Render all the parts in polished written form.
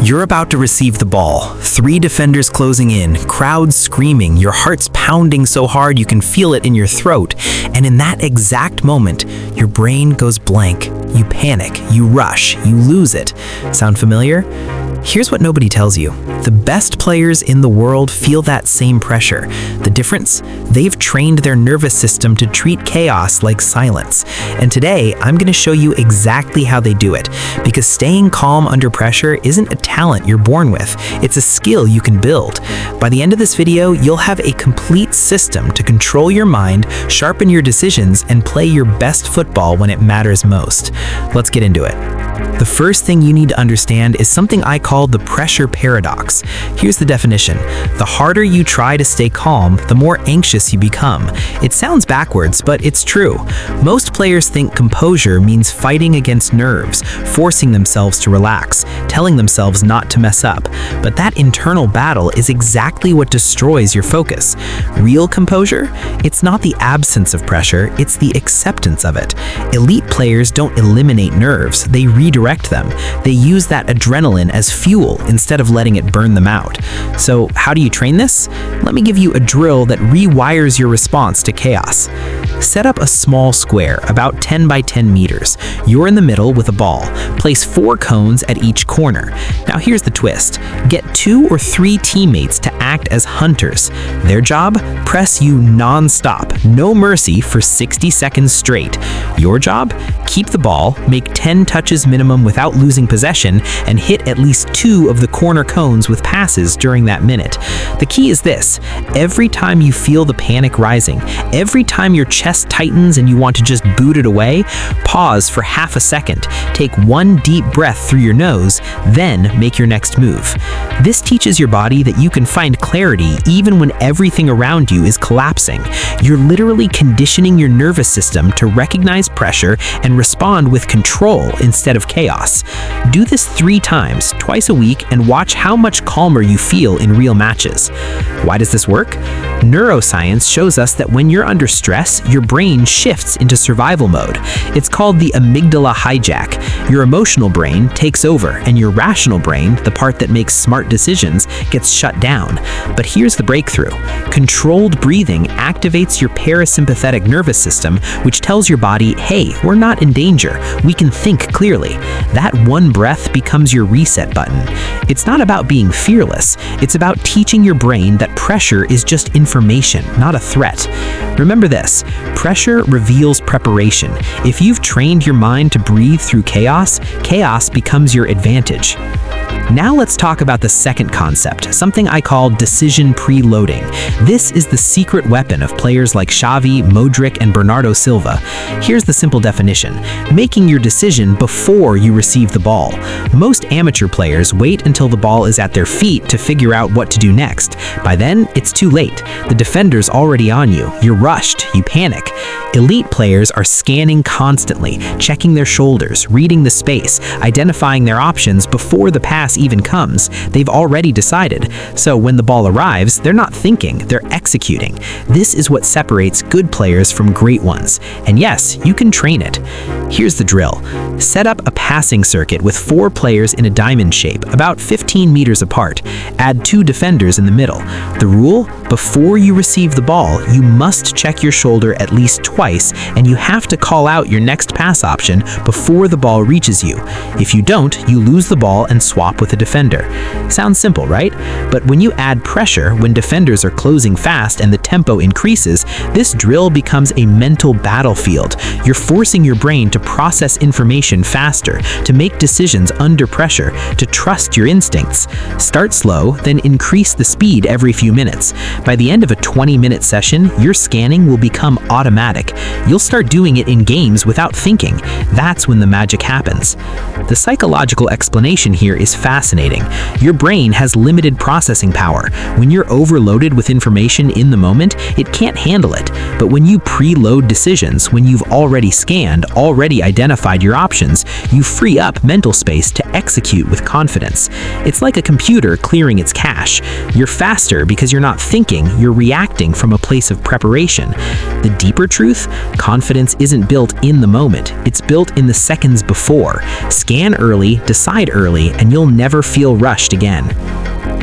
You're about to receive the ball. 3 defenders closing in, crowds screaming, your heart's pounding so hard you can feel it in your throat. And in that exact moment, your brain goes blank. You panic, you rush, you lose it. Sound familiar? Here's what nobody tells you. The best players in the world feel that same pressure. The difference? They've trained their nervous system to treat chaos like silence. And today, I'm going to show you exactly how they do it. Because staying calm under pressure isn't a talent you're born with. It's a skill you can build. By the end of this video, you'll have a complete system to control your mind, sharpen your decisions, and play your best football when it matters most. Let's get into it. The first thing you need to understand is something I call the pressure paradox. Here's the definition. The harder you try to stay calm, the more anxious you become. It sounds backwards, but it's true. Most players think composure means fighting against nerves, forcing themselves to relax, telling themselves not to mess up. But that internal battle is exactly what destroys your focus. Real composure? It's not the absence of pressure, it's the acceptance of it. Elite players don't eliminate nerves, they redirect them. They use that adrenaline as fuel instead of letting it burn them out. So how do you train this? Let me give you a drill that rewires your response to chaos. Set up a small square, about 10 by 10 meters. You're in the middle with a ball. Place 4 cones at each corner. Now here's the twist. Get 2 or 3 teammates to act as hunters. Their job? Press you non-stop, no mercy for 60 seconds straight. Your job? Keep the ball, make 10 touches minimum without losing possession, and hit at least 2 of the corner cones with passes during that minute. The key is this. Every time you feel the panic rising, every time your chest tightens and you want to just boot it away, pause for half a second, take 1 deep breath through your nose, then make your next move. This teaches your body that you can find clarity even when everything around you is collapsing. You're literally conditioning your nervous system to recognize pressure and respond with control instead of chaos. Do this 3 times, twice a week, and watch how much calmer you feel in real matches. Why does this work? Neuroscience shows us that when you're under stress, your brain shifts into survival mode. It's called the amygdala hijack. Your emotional brain takes over, and your rational brain, the part that makes smart decisions, gets shut down. But here's the breakthrough. Controlled breathing activates your parasympathetic nervous system, which tells your body, hey, we're not in danger. We can think clearly. That 1 breath becomes your reset button. It's not about being fearless. It's about teaching your brain that pressure is just information, not a threat. Remember this, pressure reveals preparation. If you've trained your mind to breathe through chaos, chaos becomes your advantage. Now let's talk about the second concept, something I call decision preloading. This is the secret weapon of players like Xavi, Modric, and Bernardo Silva. Here's the simple definition: making your decision before you receive the ball. Most amateur players wait until the ball is at their feet to figure out what to do next. By then, it's too late. The defender's already on you. You're rushed. You panic. Elite players are scanning constantly, checking their shoulders, reading the space, identifying their options before the pass even comes. They've already decided. So when the ball arrives, they're not thinking, they're executing. This is what separates good players from great ones. And yes, you can train it. Here's the drill. Set up a passing circuit with 4 players in a diamond shape, about 15 meters apart. Add 2 defenders in the middle. The rule? Before you receive the ball, you must check your shoulder at least twice, and you have to call out your next pass option before the ball reaches you. If you don't, you lose the ball and swap with a defender. Sounds simple, right? But when you add pressure, when defenders are closing fast and the tempo increases, this drill becomes a mental battlefield. You're forcing your brain to process information faster, to make decisions under pressure, to trust your instincts. Start slow, then increase the speed every few minutes. By the end of a 20-minute session, your scanning will become automatic. You'll start doing it in games without thinking. That's when the magic happens. The psychological explanation here is fascinating. Your brain has limited processing power. When you're overloaded with information in the moment, moment, it can't handle it. But when you preload decisions, when you've already scanned, already identified your options, you free up mental space to execute with confidence. It's like a computer clearing its cache. You're faster because you're not thinking, you're reacting from a place of preparation. The deeper truth? Confidence isn't built in the moment, it's built in the seconds before. Scan early, decide early, and you'll never feel rushed again.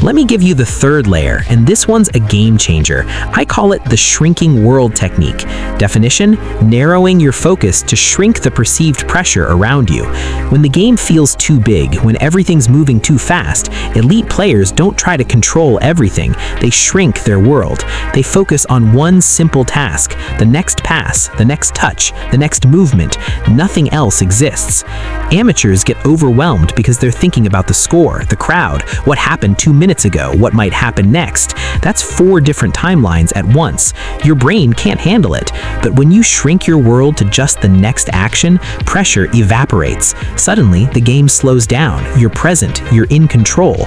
Let me give you the third layer, and this one's a game changer. I call it the shrinking world technique. Definition: narrowing your focus to shrink the perceived pressure around you. When the game feels too big, when everything's moving too fast, elite players don't try to control everything. They shrink their world. They focus on one simple task: the next pass, the next touch, the next movement. Nothing else exists. Amateurs get overwhelmed because they're thinking about the score, the crowd, what happened 2 minutes ago, what might happen next. That's 4 different timelines at once. Your brain can't handle it. But when you shrink your world to just the next action, pressure evaporates. Suddenly, the game slows down. You're present. You're in control.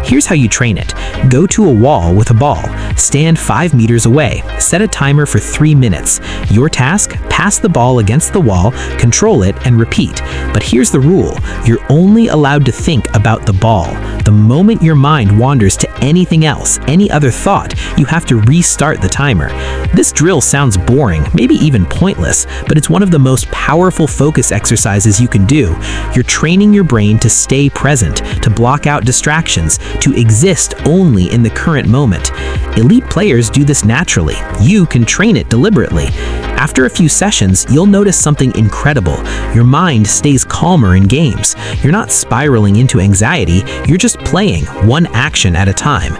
Here's how you train it. Go to a wall with a ball. Stand 5 meters away. Set a timer for 3 minutes. Your task: pass the ball against the wall, control it, and repeat. But here's the rule. You're only allowed to think about the ball. The moment your mind wanders to anything else, any other thought, you have to restart the timer. This drill sounds boring, maybe even pointless, but it's one of the most powerful focus exercises you can do. You're training your brain to stay present, to block out distractions, to exist only in the current moment. Elite players do this naturally. You can train it deliberately. After a few sessions, you'll notice something incredible. Your mind stays calmer in games. You're not spiraling into anxiety, you're just playing, one action at a time.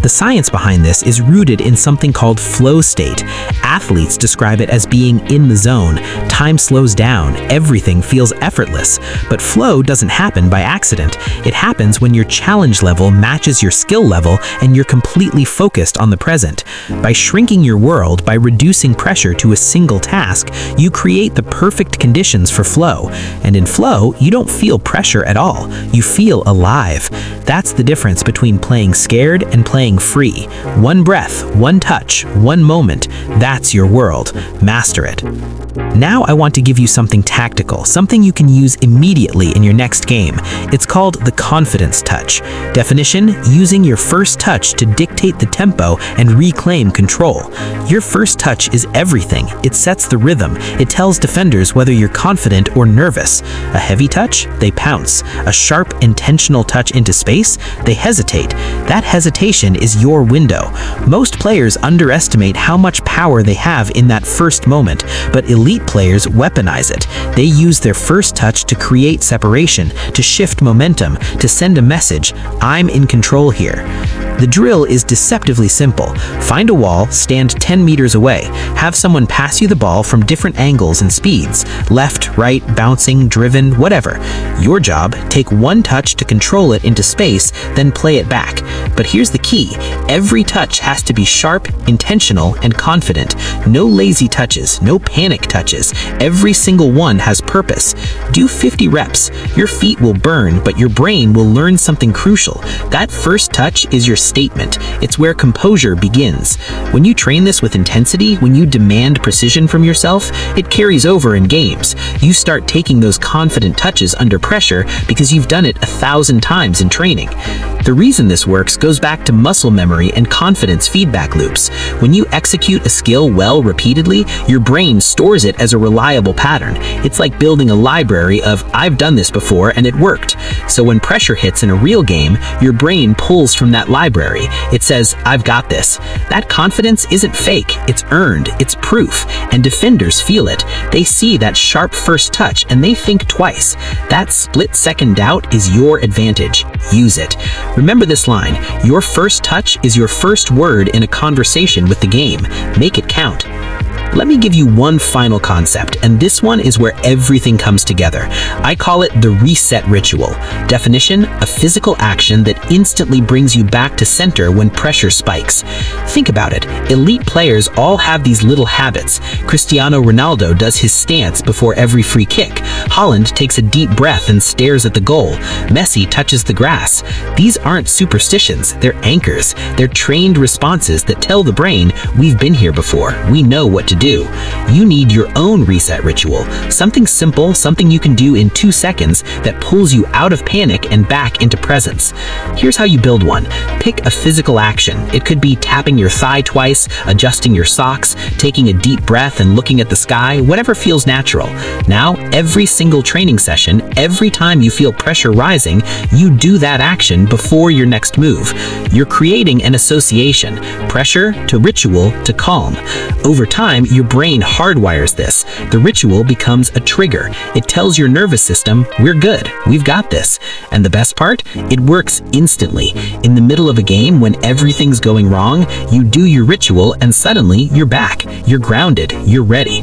The science behind this is rooted in something called flow state. Athletes describe it as being in the zone. Time slows down, everything feels effortless. But flow doesn't happen by accident. It happens when your challenge level matches your skill level and you're completely focused on the present. By shrinking your world, by reducing pressure to a single task, you create the perfect conditions for flow. And in flow, you don't feel pressure at all. You feel alive. That's the difference between playing scared and playing free. One breath, one touch, one moment. That's your world. Master it. Now I want to give you something tactical, something you can use immediately in your next game. It's called the confidence touch. Definition: using your first touch to dictate the tempo and reclaim control. Your first touch is everything. It sets the rhythm. It tells defenders whether you're confident or nervous. A heavy touch? They pounce. A sharp, intentional touch into space? They hesitate. That hesitation is your window. Most players underestimate how much power they have in that first moment, but elite players weaponize it. They use their first touch to create separation, to shift momentum, to send a message: I'm in control here. The drill is deceptively simple. Find a wall, stand 10 meters away. Have someone pass you the ball from different angles and speeds, left, right, bouncing, driven, whatever. Your job: take one touch to control it into space, then play it back. But here's the key. Every touch has to be sharp, intentional, and confident. No lazy touches, no panic touches. Every single one has purpose. Do 50 reps. Your feet will burn, but your brain will learn something crucial. That first touch is your statement. It's where composure begins. When you train this with intensity, when you demand precision from yourself, it carries over in games. You start taking those confident touches under pressure because you've done it 1,000 times in training. The reason this works goes back to muscle memory and confidence feedback loops. When you execute a skill well repeatedly, your brain stores it as a reliable pattern. It's like building a library of "I've done this before and it worked." So when pressure hits in a real game, your brain pulls from that library. It says, "I've got this." That confidence isn't fake, it's earned, it's proof, and defenders feel it. They see that sharp first touch and they think twice. That split-second doubt is your advantage. Use it. Remember this line: your first touch is your first word in a conversation with the game. Make it count. Let me give you one final concept, and this one is where everything comes together. I call it the reset ritual. Definition: a physical action that instantly brings you back to center when pressure spikes. Think about it. Elite players all have these little habits. Cristiano Ronaldo does his stance before every free kick. Haaland takes a deep breath and stares at the goal. Messi touches the grass. These aren't superstitions, they're anchors. They're trained responses that tell the brain, we've been here before, we know what to do. You need your own reset ritual. Something simple, something you can do in 2 seconds that pulls you out of panic and back into presence. Here's how you build one. Pick a physical action. It could be tapping your thigh twice, adjusting your socks, taking a deep breath and looking at the sky, whatever feels natural. Now, every single training session, every time you feel pressure rising, you do that action before your next move. You're creating an association. Pressure to ritual to calm. Over time, your brain hardwires this. The ritual becomes a trigger. It tells your nervous system, we're good, we've got this. And the best part? It works instantly. In the middle of a game, when everything's going wrong, you do your ritual and suddenly you're back. You're grounded. You're ready.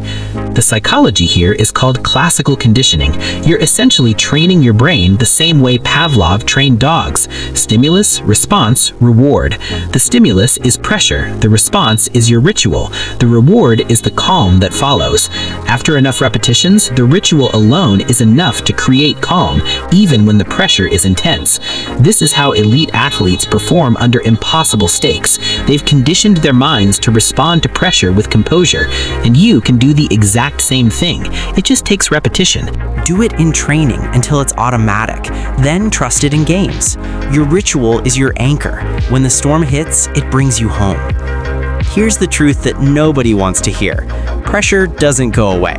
The psychology here is called classical conditioning. You're essentially training your brain the same way Pavlov trained dogs. Stimulus, response, reward. The stimulus is pressure. The response is your ritual. The reward is the calm that follows. After enough repetitions, the ritual alone is enough to create calm, even when the pressure is intense. This is how elite athletes perform under impossible stakes. They've conditioned their minds to respond to pressure with composure, and you can do the exact same thing. It just takes repetition. Do it in training until it's automatic, then trust it in games. Your ritual is your anchor. When the storm hits, it brings you home. Here's the truth that nobody wants to hear. Pressure doesn't go away.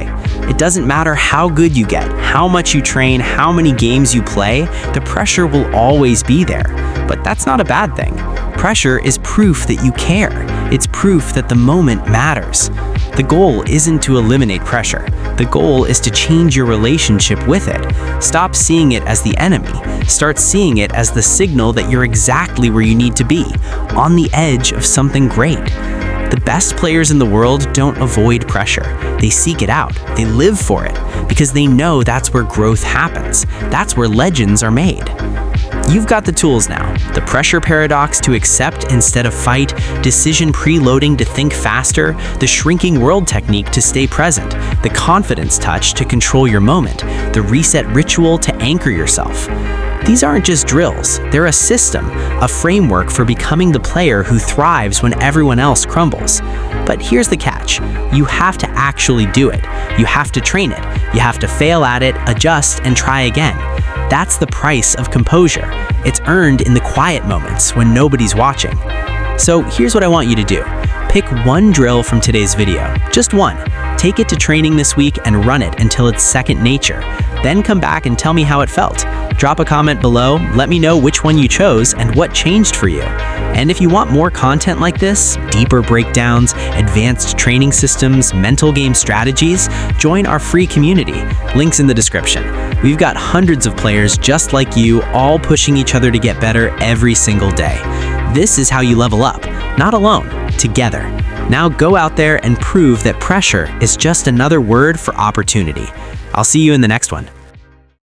It doesn't matter how good you get, how much you train, how many games you play, the pressure will always be there. But that's not a bad thing. Pressure is proof that you care. It's proof that the moment matters. The goal isn't to eliminate pressure. The goal is to change your relationship with it. Stop seeing it as the enemy. Start seeing it as the signal that you're exactly where you need to be, on the edge of something great. The best players in the world don't avoid pressure. They seek it out. They live for it because they know that's where growth happens. That's where legends are made. You've got the tools now. The pressure paradox to accept instead of fight, decision preloading to think faster, the shrinking world technique to stay present, the confidence touch to control your moment, the reset ritual to anchor yourself. These aren't just drills, they're a system, a framework for becoming the player who thrives when everyone else crumbles. But here's the catch, you have to actually do it. You have to train it. You have to fail at it, adjust, and try again. That's the price of composure. It's earned in the quiet moments when nobody's watching. So here's what I want you to do. Pick one drill from today's video, just one. Take it to training this week and run it until it's second nature. Then come back and tell me how it felt. Drop a comment below, let me know which one you chose and what changed for you. And if you want more content like this, deeper breakdowns, advanced training systems, mental game strategies, join our free community. Links in the description. We've got hundreds of players just like you, all pushing each other to get better every single day. This is how you level up, not alone, together. Now go out there and prove that pressure is just another word for opportunity. I'll see you in the next one.